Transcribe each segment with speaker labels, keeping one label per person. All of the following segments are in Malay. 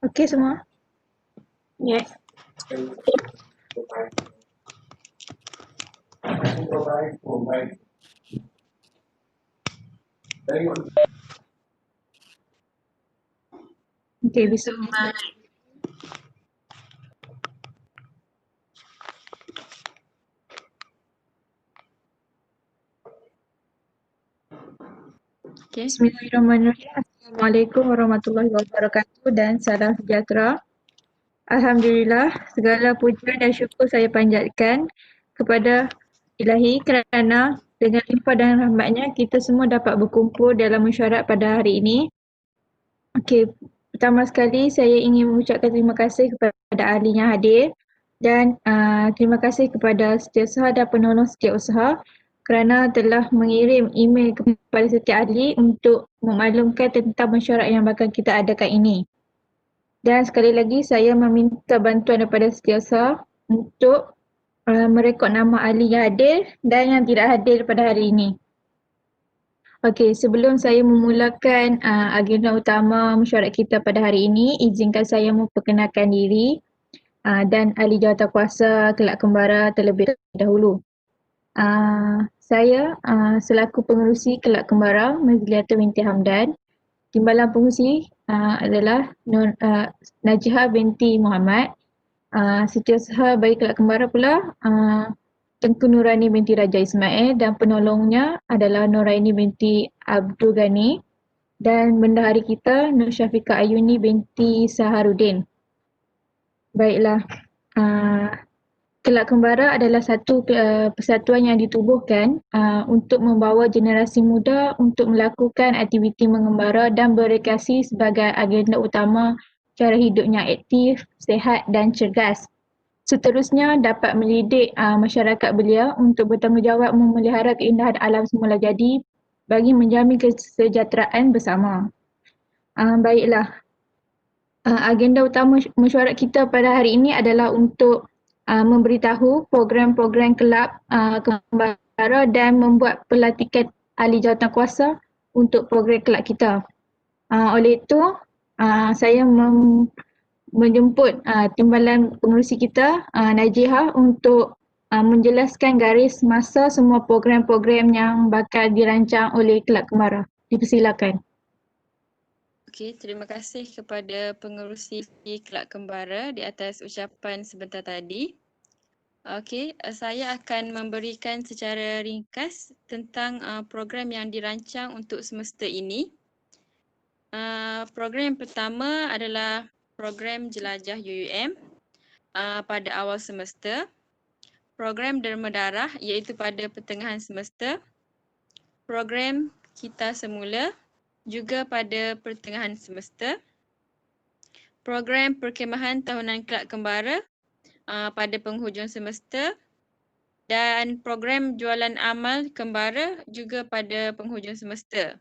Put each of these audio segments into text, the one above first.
Speaker 1: Okey semua?
Speaker 2: Yes.
Speaker 1: Okey, bisa mulai.
Speaker 2: Okay.
Speaker 1: Bismillahirrahmanirrahim. Assalamualaikum warahmatullahi wabarakatuh dan salam sejahtera. Alhamdulillah, segala pujian dan syukur saya panjatkan kepada Ilahi kerana dengan limpah dan rahmatnya kita semua dapat berkumpul dalam mesyuarat pada hari ini. Okey, pertama sekali saya ingin mengucapkan terima kasih kepada ahli yang hadir dan terima kasih kepada Setiausaha dan penolong Setiausaha kerana telah mengirim email kepada setiap ahli untuk memaklumkan tentang mesyuarat yang bakal kita adakan ini. Dan sekali lagi saya meminta bantuan daripada Setiausaha untuk merekod nama ahli yang hadir dan yang tidak hadir pada hari ini. Okey, sebelum saya memulakan agenda utama mesyuarat kita pada hari ini, izinkan saya memperkenalkan diri dan ahli jawatankuasa kelab kembara terlebih dahulu. Saya selaku pengerusi kelab kembara Mazliatul binti Hamdan. Timbalan pengerusi adalah Najihah binti Muhammad. Setiausaha bagi kelab kembara pula Tengku Nurani binti Raja Ismail dan penolongnya adalah Nuraini binti Abdul Ghani dan bendahari kita Nur Syafiqah Ayuni binti Saharudin. Baiklah, Kelab Kembara adalah satu persatuan yang ditubuhkan untuk membawa generasi muda untuk melakukan aktiviti mengembara dan berekreasi sebagai agenda utama cara hidup yang aktif, sihat dan cergas. Seterusnya dapat mendidik masyarakat belia untuk bertanggungjawab memelihara keindahan alam semula jadi bagi menjamin kesejahteraan bersama. Baiklah, agenda utama mesyuarat kita pada hari ini adalah untuk memberitahu program-program kelab kembara dan membuat pelatihan ahli jawatankuasa untuk program kelab kita. Oleh itu, saya menjemput timbalan pengerusi kita, Najihah, untuk menjelaskan garis masa semua program-program yang bakal dirancang oleh kelab kembara. Dipersilakan.
Speaker 2: Okey, terima kasih kepada pengerusi Kelab Kembara di atas ucapan sebentar tadi. Okey, saya akan memberikan secara ringkas tentang program yang dirancang untuk semester ini. Program yang pertama adalah program Jelajah UUM pada awal semester. Program Derma Darah iaitu pada pertengahan semester. Program Kita Semula juga pada pertengahan semester. Program Perkhemahan Tahunan Kelab Kembara pada penghujung semester dan program Jualan Amal Kembara juga pada penghujung semester.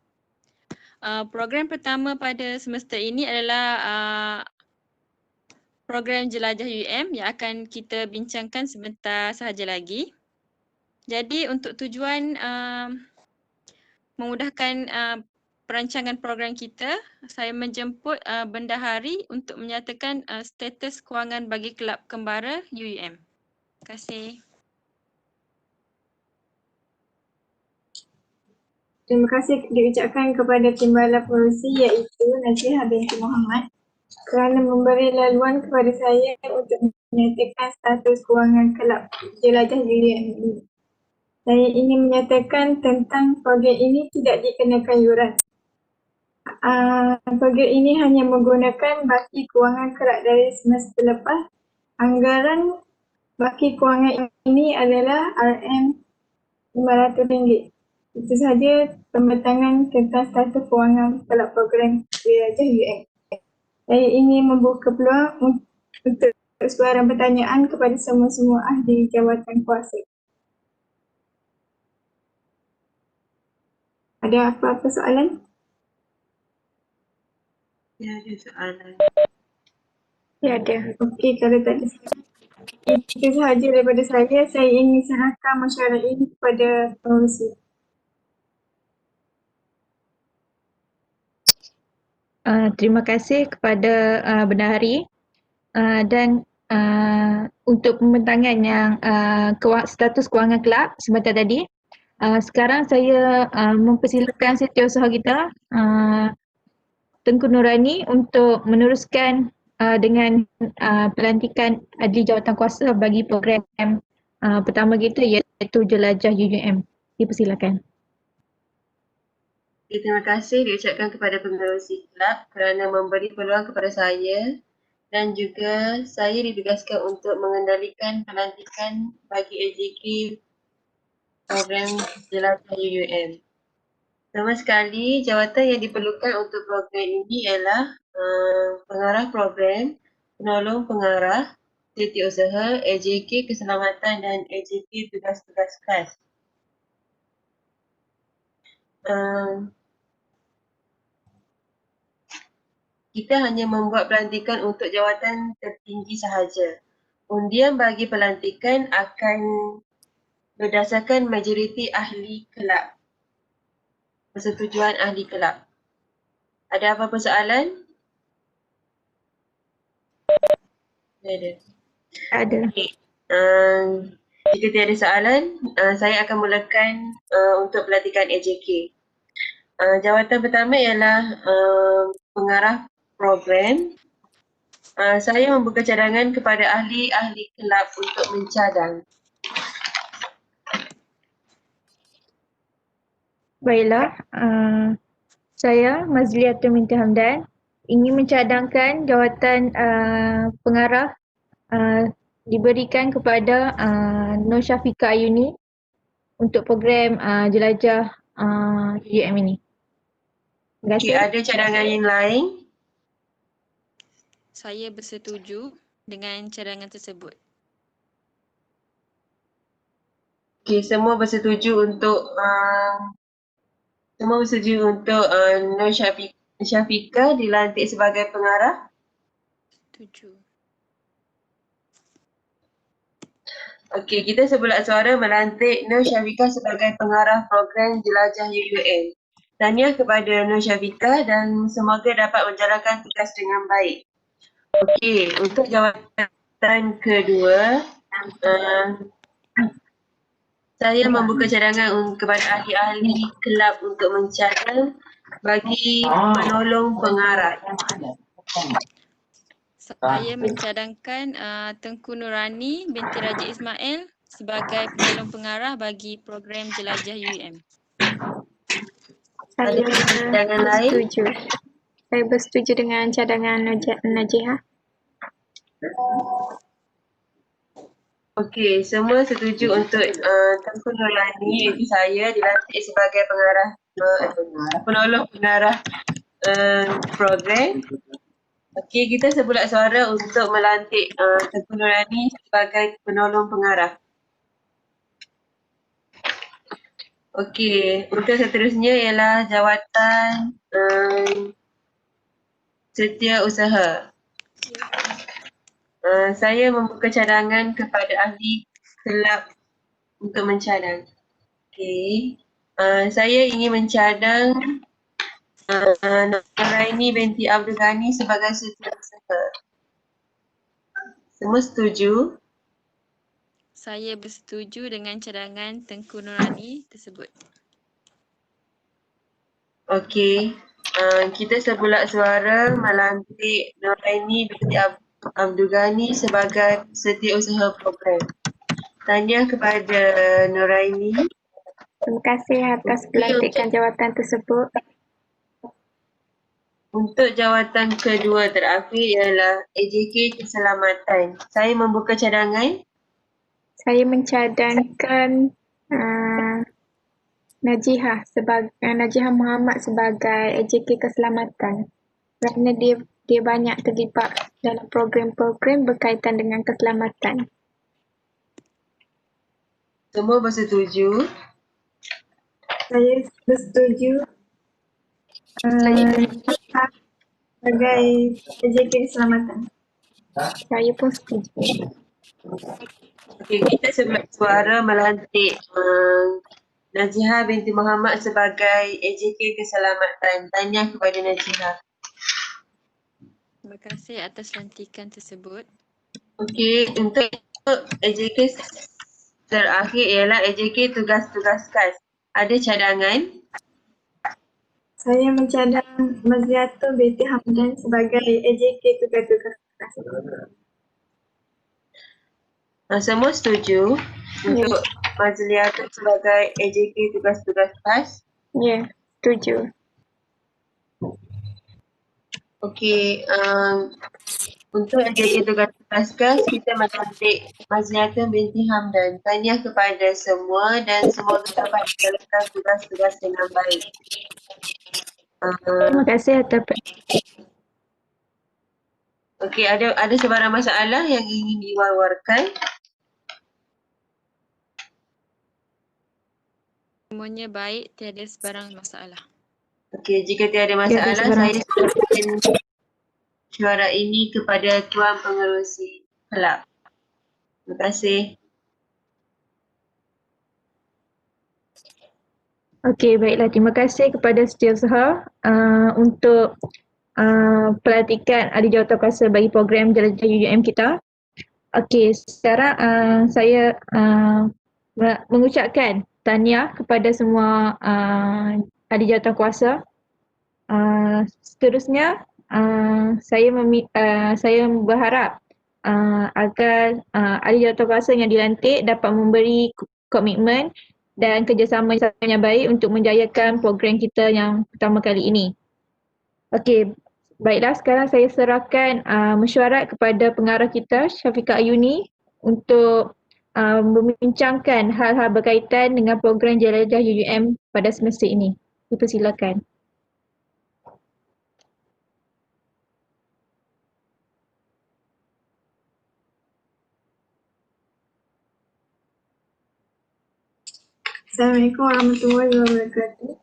Speaker 2: Program pertama pada semester ini adalah program Jelajah UM yang akan kita bincangkan sebentar sahaja lagi. Jadi untuk tujuan memudahkan perancangan program kita, saya menjemput bendahari untuk menyatakan status kewangan bagi kelab kembara UUM. Terima kasih.
Speaker 3: Terima kasih diucapkan kepada timbalan pengerusi iaitu Najihah binti Muhammad kerana memberi laluan kepada saya untuk menyatakan status kewangan kelab jelajah UUM ini. Saya ingin menyatakan tentang program ini tidak dikenakan yuran. Program ini hanya menggunakan baki kewangan kelab dari semester lepas. Anggaran baki kewangan ini adalah RM500. Itu sahaja pembentangan tentang status kewangan kelab program Jelajah UUM. Saya ingin membuka peluang untuk soalan pertanyaan kepada semua-semua ahli jawatan kuasa. Ada apa-apa soalan?
Speaker 1: Ya, ada soalan.
Speaker 3: Ya, ada. Okey, kalau tak ada soalan. Itu sahaja daripada saya. Saya ingin serahkan masyarakat ini kepada pengurusi.
Speaker 1: Terima kasih kepada Bendahari dan untuk pembentangan yang status kewangan kelab sebentar tadi. Sekarang saya mempersilakan setiausaha kita Tengku Nurani untuk meneruskan dengan pelantikan ahli jawatankuasa bagi program pertama kita iaitu Jelajah UUM. Dipersilakan.
Speaker 4: Terima kasih diucapkan kepada pengerusi kelab kerana memberi peluang kepada saya dan juga saya ditugaskan untuk mengendalikan pelantikan bagi AJK program Jelajah UUM. Pertama sekali, jawatan yang diperlukan untuk program ini ialah pengarah program, penolong pengarah, setiausaha, AJK keselamatan dan AJK tugas-tugas khas. Kita hanya membuat pelantikan untuk jawatan tertinggi sahaja. Undian bagi pelantikan akan berdasarkan majoriti ahli kelab. Persetujuan ahli kelab. Ada apa-apa soalan? Ada.
Speaker 1: Ada.
Speaker 4: Okay. Jika tiada soalan, saya akan mulakan untuk pelantikan AJK. Jawatan pertama ialah pengarah program. Saya membuka cadangan kepada ahli-ahli kelab untuk mencadang.
Speaker 1: Baiklah, saya Mazlia Tuminti Hamdan ingin mencadangkan jawatan pengarah diberikan kepada Nur Syafiqah Ayuni untuk program Jelajah UUM ini. Terima kasih.
Speaker 4: Okay, ada cadangan yang lain?
Speaker 2: Saya bersetuju dengan cadangan tersebut.
Speaker 4: Okay, semua bersetuju untuk Nur Syafiqah dilantik sebagai pengarah.
Speaker 2: Setuju.
Speaker 4: Okey, kita sebulat suara melantik Nur Syafiqah sebagai pengarah program Jelajah UUM. Tahniah kepada Nur Syafiqah dan semoga dapat menjalankan tugas dengan baik. Okey, untuk jawatan kedua, saya membuka cadangan kepada ahli-ahli kelab untuk mencadang bagi penolong pengarah.
Speaker 2: Saya mencadangkan Tengku Nurani binti Raja Ismail sebagai penolong pengarah bagi program Jelajah UUM.
Speaker 3: Saya
Speaker 4: cadangan lain?
Speaker 3: bersetuju. Saya bersetuju dengan cadangan Najihah.
Speaker 4: Okey, semua setuju untuk Tengku Nurani iaitu saya dilantik sebagai pengarah penolong pengarah program. Okey, kita sebulat suara untuk melantik Tengku Nurani sebagai penolong pengarah. Okey, untuk seterusnya ialah jawatan setiausaha. Saya membuka cadangan kepada ahli kelab untuk mencadang. Okey. Saya ingin mencadang Nuraini binti Abdul Ghani sebagai setiausaha. Semua setuju?
Speaker 2: Saya bersetuju dengan cadangan Tengku Nurani tersebut.
Speaker 4: Okey. Kita sebulat suara melantik Nuraini binti Abdul Ghani sebagai setiausaha program. Tahniah kepada Nuraini.
Speaker 3: Terima kasih atas pelantikan jawatan tersebut.
Speaker 4: Untuk jawatan kedua terakhir ialah AJK Keselamatan. Saya membuka cadangan.
Speaker 3: Saya mencadangkan Najihah Muhammad sebagai AJK Keselamatan kerana dia banyak terlibat dalam program-program berkaitan dengan keselamatan.
Speaker 4: Semua bersetuju.
Speaker 3: Saya bersetuju sebagai AJK Keselamatan. Saya pun setuju.
Speaker 4: Okey, kita suara melantik Nazihah binti Muhammad sebagai AJK Keselamatan. Tanya kepada Nazihah.
Speaker 2: Terima kasih atas lantikan tersebut.
Speaker 4: Okey, untuk AJK terakhir ialah AJK tugas-tugas khas. Ada cadangan?
Speaker 3: Saya mencadang Maziatul binti Hamdan sebagai AJK tugas-tugas khas.
Speaker 4: Semua setuju untuk Mazliatul sebagai AJK tugas-tugas khas?
Speaker 3: Ya, setuju.
Speaker 4: Okey, untuk AJK tugas-tugas khas, kita melantik Mazliatul binti Hamdan. Tahniah kepada semua dan semoga dapat menjalankan tugas-tugas dengan baik.
Speaker 1: Terima kasih atas
Speaker 4: Okey, ada sebarang masalah yang ingin diwar-warkan?
Speaker 2: Semuanya baik, tiada sebarang masalah.
Speaker 4: Okey, jika tiada
Speaker 1: tiada
Speaker 4: masalah,
Speaker 1: sebarang.
Speaker 4: saya serahkan suara ini kepada Tuan Pengerusi Kelab. Terima kasih.
Speaker 1: Okey, baiklah. Terima kasih kepada Setiausaha untuk pelantikan ahli jawatankuasa bagi program Jelajah UUM kita. Okey, sekarang saya mengucapkan tahniah kepada semua ahli jawatankuasa. Seterusnya, saya berharap agar ahli jawatankuasa yang dilantik dapat memberi komitmen dan kerjasama yang baik untuk menjayakan program kita yang pertama kali ini. Okey, baiklah, sekarang saya serahkan mesyuarat kepada pengarah kita, Syafiqah Ayuni, untuk membincangkan hal-hal berkaitan dengan program Jelajah UUM pada semester ini. Dipersilakan.
Speaker 3: Assalamualaikum warahmatullahi wabarakatuh.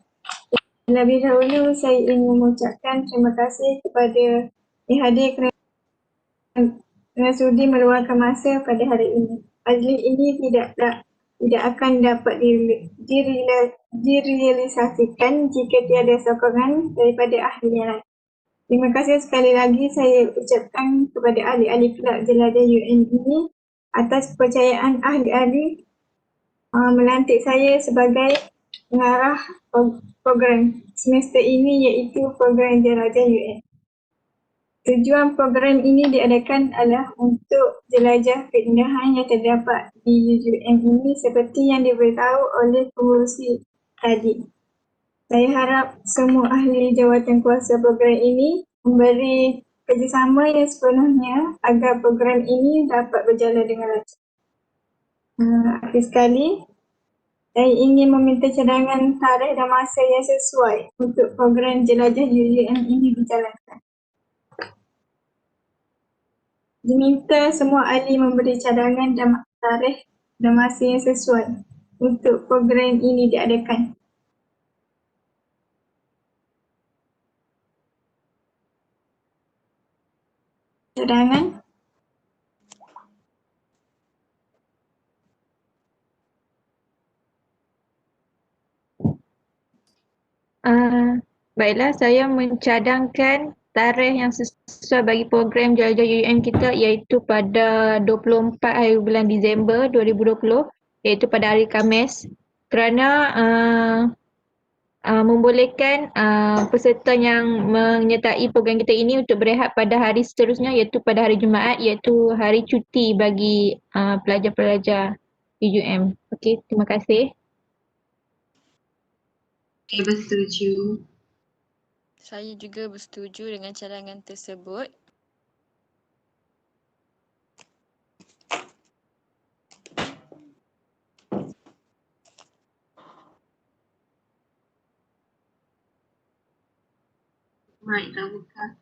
Speaker 3: Terlebih dahulu saya ingin mengucapkan terima kasih kepada yang hadir kerana sudi meluangkan masa pada hari ini. Majlis ini tidak akan dapat direalisasikan jika tiada sokongan daripada ahli yang lain. Terima kasih sekali lagi saya ucapkan kepada ahli-ahli kelab Jelajah UN ini atas kepercayaan ahli-ahli melantik saya sebagai pengarah program semester ini iaitu program Jelajah UN. Tujuan program ini diadakan adalah untuk jelajah keindahan yang terdapat di UUM ini seperti yang diberitahu oleh pengurusi tadi. Saya harap semua ahli jawatankuasa program ini memberi kerjasama yang sepenuhnya agar program ini dapat berjalan dengan lancar. Akhir sekali, saya ingin meminta cadangan tarikh dan masa yang sesuai untuk program Jelajah UUM ini dijalankan. Diminta semua ahli memberi cadangan dan tarikh dan masa yang sesuai untuk program ini diadakan. Cadangan.
Speaker 1: Baiklah, saya mencadangkan tarikh yang sesuai bagi program Jelajah UUM kita iaitu pada 24 hari bulan Disember 2020 iaitu pada hari Khamis kerana membolehkan peserta yang menyertai program kita ini untuk berehat pada hari seterusnya iaitu pada hari Jumaat iaitu hari cuti bagi pelajar-pelajar UUM. Okey, terima kasih.
Speaker 4: Okey, bersetuju.
Speaker 2: Saya juga bersetuju dengan cadangan tersebut.
Speaker 4: Mic dah buka.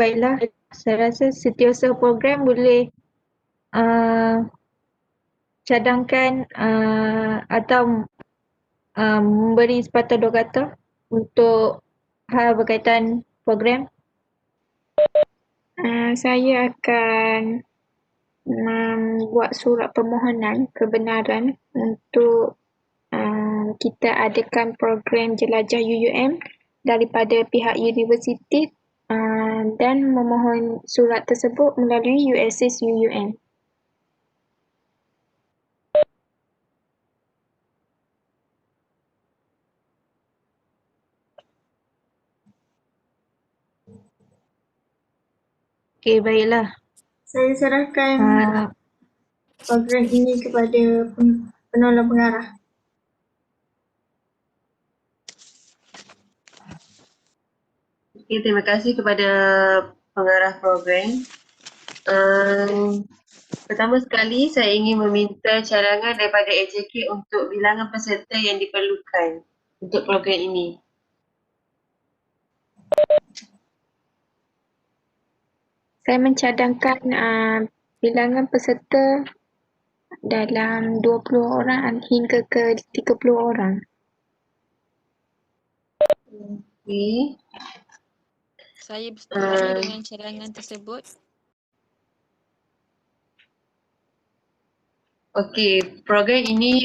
Speaker 1: Baiklah, saya rasa setiausaha program boleh cadangkan atau memberi sepatah dua kata untuk hal berkaitan program?
Speaker 3: Saya akan membuat surat permohonan kebenaran untuk kita adakan program jelajah UUM daripada pihak universiti dan memohon surat tersebut melalui USS UUM.
Speaker 1: Okey, baiklah.
Speaker 3: Saya serahkan
Speaker 1: Ah,
Speaker 3: program ini kepada penolong pengarah.
Speaker 4: Okey, terima kasih kepada pengarah program. Pertama sekali saya ingin meminta cadangan daripada AJK untuk bilangan peserta yang diperlukan untuk program ini.
Speaker 3: Saya mencadangkan bilangan peserta dalam 20 orang hingga ke 30 orang.
Speaker 4: Okey.
Speaker 2: Saya bersetuju dengan cadangan tersebut.
Speaker 4: Okey, program ini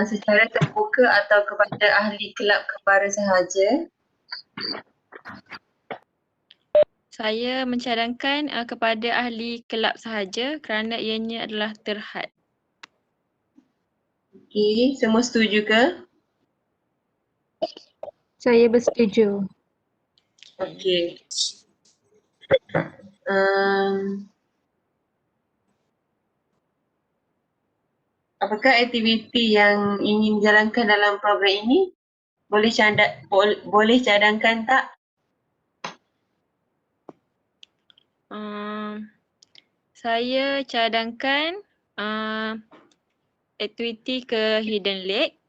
Speaker 4: secara terbuka atau kepada ahli kelab kepara sahaja?
Speaker 2: Saya mencadangkan kepada ahli kelab sahaja kerana ianya adalah terhad.
Speaker 4: Okey, semua setuju ke?
Speaker 1: saya bersetuju.
Speaker 4: Okey. Apakah aktiviti yang ingin dijalankan dalam program ini? Boleh cadangkan tak?
Speaker 2: Saya cadangkan aktiviti ke Hidden Lake,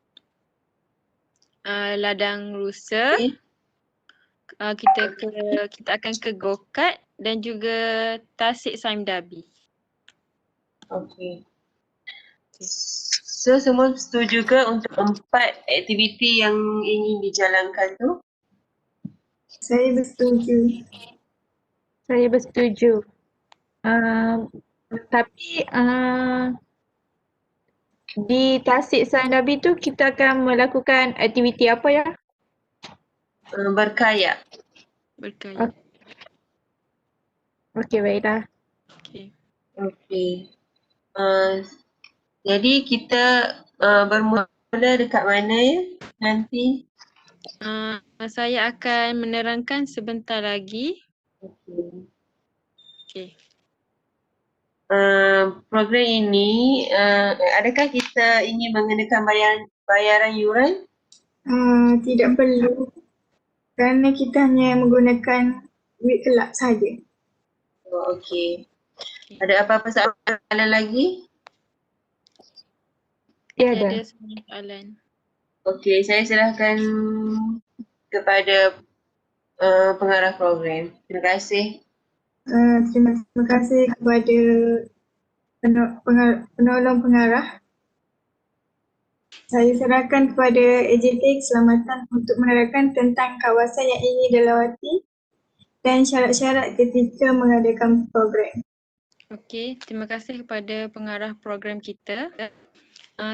Speaker 2: ladang rusa,
Speaker 4: Okey.
Speaker 2: kita akan ke go-kart dan juga tasik Saim Dabi.
Speaker 4: Okey. So semua setuju ke untuk 4 aktiviti yang ingin dijalankan tu?
Speaker 3: Saya bersetuju.
Speaker 1: Saya bersetuju. Tapi di Tasik Sainabi tu kita akan melakukan aktiviti apa ya?
Speaker 4: Berkayak.
Speaker 2: Berkaya.
Speaker 1: Okey, baiklah.
Speaker 2: Okay.
Speaker 4: Okey. Jadi kita bermula dekat mana ya nanti?
Speaker 2: Saya akan menerangkan sebentar lagi.
Speaker 4: Okey.
Speaker 2: Okay.
Speaker 4: Program ini adakah kita ingin mengenakan bayaran yuran?
Speaker 3: Tidak perlu kerana kita hanya menggunakan duit kelab sahaja.
Speaker 4: Oh, okey. Ada apa-apa soalan lagi?
Speaker 2: Tidak
Speaker 1: Tiada.
Speaker 2: ada soalan.
Speaker 4: Okey, saya serahkan kepada pengarah program. Terima kasih.
Speaker 3: Terima kasih kepada penolong pengarah. Saya serahkan kepada AJK keselamatan untuk menerangkan tentang kawasan yang ingin dilawati dan syarat-syarat ketika mengadakan program.
Speaker 2: Okey, terima kasih kepada pengarah program kita.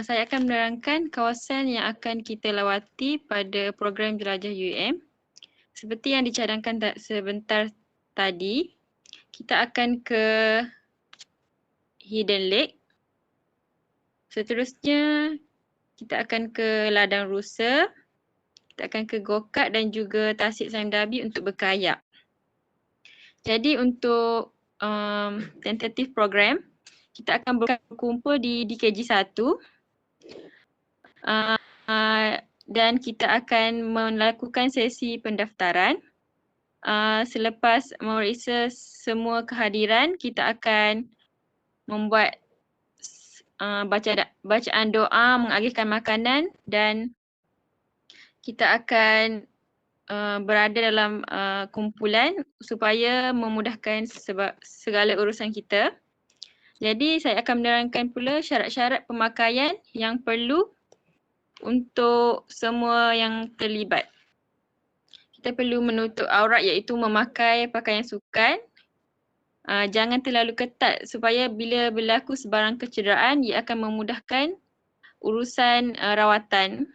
Speaker 2: Saya akan menerangkan kawasan yang akan kita lawati pada program Jelajah UUM. Seperti yang dicadangkan sebentar tadi, kita akan ke Hidden Lake. Seterusnya, kita akan ke ladang rusa. Kita akan ke go-kart dan juga tasik Saim Dabi untuk berkayak. Jadi untuk tentatif program, kita akan berkumpul di DKG 1 dan kita akan melakukan sesi pendaftaran. Selepas memeriksa semua kehadiran, kita akan membuat bacaan doa, mengagihkan makanan dan kita akan berada dalam kumpulan supaya memudahkan segala urusan kita. Jadi saya akan menerangkan pula syarat-syarat pemakaian yang perlu untuk semua yang terlibat. kita perlu menutup aurat iaitu memakai pakaian sukan. Jangan terlalu ketat supaya bila berlaku sebarang kecederaan ia akan memudahkan urusan rawatan.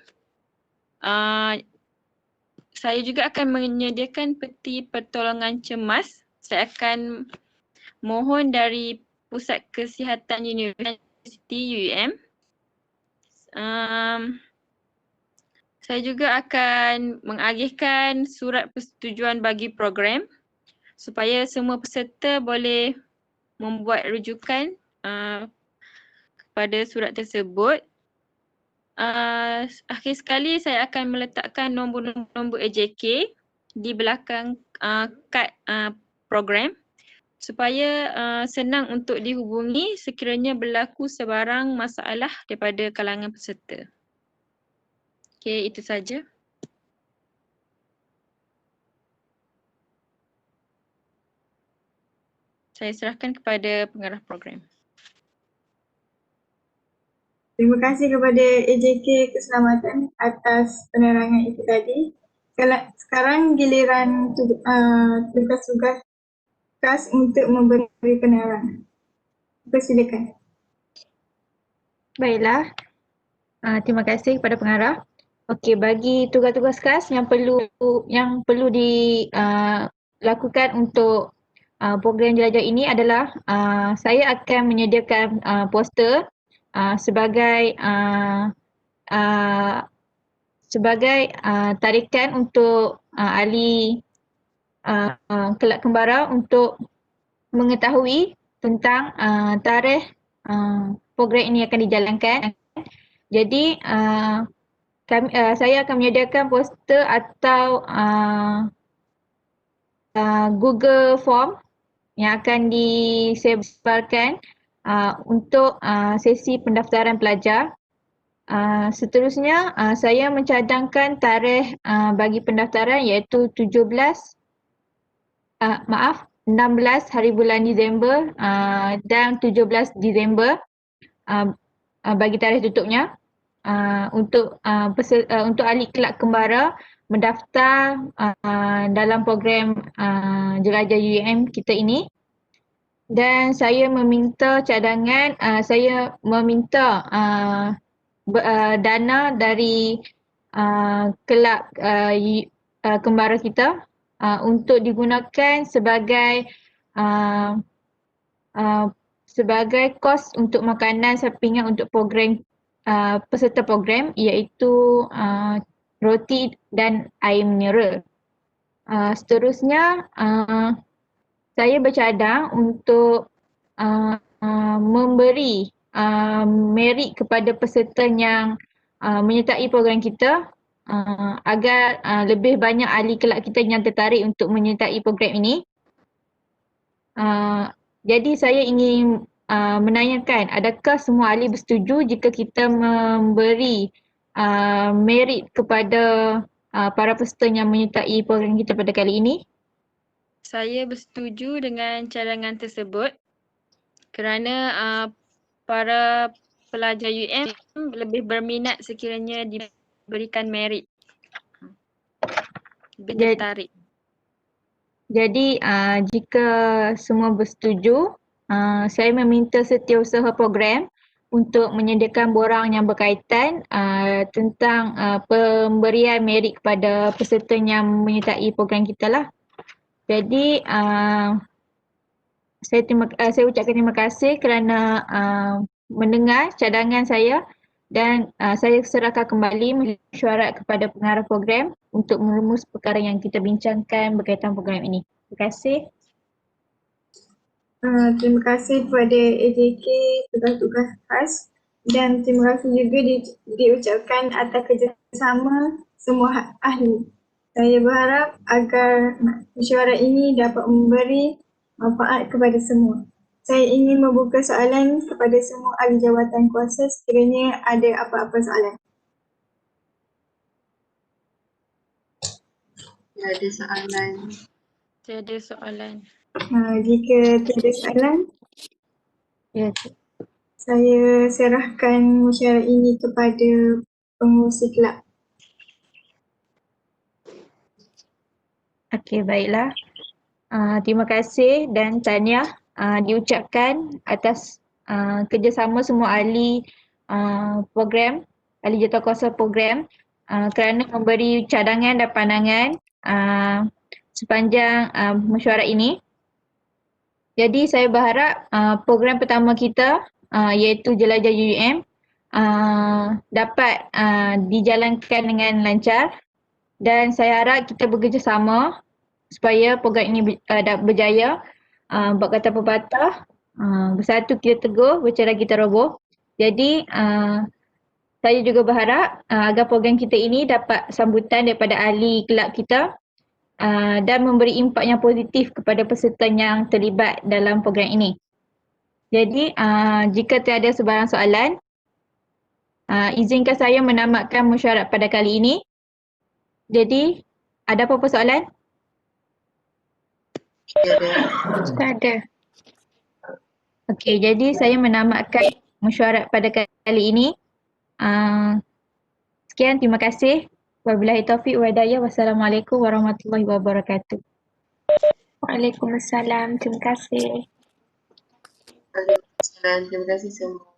Speaker 2: Saya juga akan menyediakan peti pertolongan cemas. Saya akan mohon dari Pusat Kesihatan Universiti UUM. Saya juga akan mengagihkan surat persetujuan bagi program supaya semua peserta boleh membuat rujukan kepada surat tersebut. Akhir sekali saya akan meletakkan nombor-nombor AJK di belakang kad program supaya senang untuk dihubungi sekiranya berlaku sebarang masalah daripada kalangan peserta. Okey, itu saja. Saya serahkan kepada pengarah program.
Speaker 3: Terima kasih kepada AJK Keselamatan atas penerangan itu tadi. Sekarang giliran tugas-tugas khas untuk memberi penerangan. Persilakan.
Speaker 1: Baiklah. Terima kasih kepada pengarah. Okey, bagi tugas-tugas khas yang perlu dilakukan untuk program jelajah ini adalah saya akan menyediakan poster sebagai tarikan untuk ahli kelab kembara untuk mengetahui tentang tarikh program ini akan dijalankan. Jadi saya akan menyediakan poster atau Google Form yang akan disebarkan untuk sesi pendaftaran pelajar. Seterusnya saya mencadangkan tarikh bagi pendaftaran iaitu 16 hari bulan Disember dan 17 Disember bagi tarikh tutupnya. Untuk ahli kelab kembara mendaftar dalam program jelajah UUM kita ini. Dan saya meminta cadangan, saya meminta dana dari kelab kembara kita untuk digunakan sebagai kos untuk makanan sampingan untuk program peserta program iaitu roti dan air mineral. Seterusnya saya bercadang untuk memberi merit kepada peserta yang menyertai program kita agar lebih banyak ahli kelab kita yang tertarik untuk menyertai program ini. Jadi saya ingin menanyakan, adakah semua ahli bersetuju jika kita memberi merit kepada para peserta yang menyertai program kita pada kali ini?
Speaker 2: Saya bersetuju dengan cadangan tersebut kerana para pelajar UM lebih berminat sekiranya diberikan merit. Lebih tertarik.
Speaker 1: Jadi jika semua bersetuju, saya meminta setiausaha program untuk menyediakan borang yang berkaitan tentang pemberian merit kepada peserta yang menyertai program kita lah. Jadi saya ucapkan terima kasih kerana mendengar cadangan saya dan saya serahkan kembali mesyuarat kepada pengarah program untuk merumus perkara yang kita bincangkan berkaitan program ini. Terima kasih.
Speaker 3: Terima kasih kepada AJK tugas-tugas khas dan terima kasih juga diucapkan atas kerjasama semua ahli. Saya berharap agar mesyuarat ini dapat memberi manfaat kepada semua. Saya ingin membuka soalan kepada semua ahli jawatan kuasa sekiranya ada apa-apa soalan.
Speaker 4: Ada soalan.
Speaker 2: Tiada soalan.
Speaker 3: Jika tiada soalan,
Speaker 1: Ya.
Speaker 3: saya serahkan mesyuarat ini kepada pengurusi kelab.
Speaker 1: Okey, baiklah. Terima kasih dan tahniah diucapkan atas kerjasama semua ahli program, ahli jawatankuasa program kerana memberi cadangan dan pandangan sepanjang mesyuarat ini. Jadi saya berharap program pertama kita iaitu Jelajah UUM dapat dijalankan dengan lancar dan saya harap kita bekerjasama supaya program ini berjaya. Buat kata pepatah, bersatu kita teguh, bercerai kita roboh. Jadi saya juga berharap agar program kita ini dapat sambutan daripada ahli kelab kita dan memberi impak yang positif kepada peserta yang terlibat dalam program ini. Jadi jika tiada sebarang soalan, izinkan saya menamatkan mesyuarat pada kali ini. Jadi ada apa-apa soalan?
Speaker 3: Tak ada.
Speaker 1: Okey, jadi saya menamatkan mesyuarat pada kali ini. Sekian, terima kasih. Wabillahi taufiq wa hidayah. Wassalamualaikum warahmatullahi wabarakatuh.
Speaker 3: Waalaikumsalam. Terima kasih.
Speaker 4: Terima kasih semua.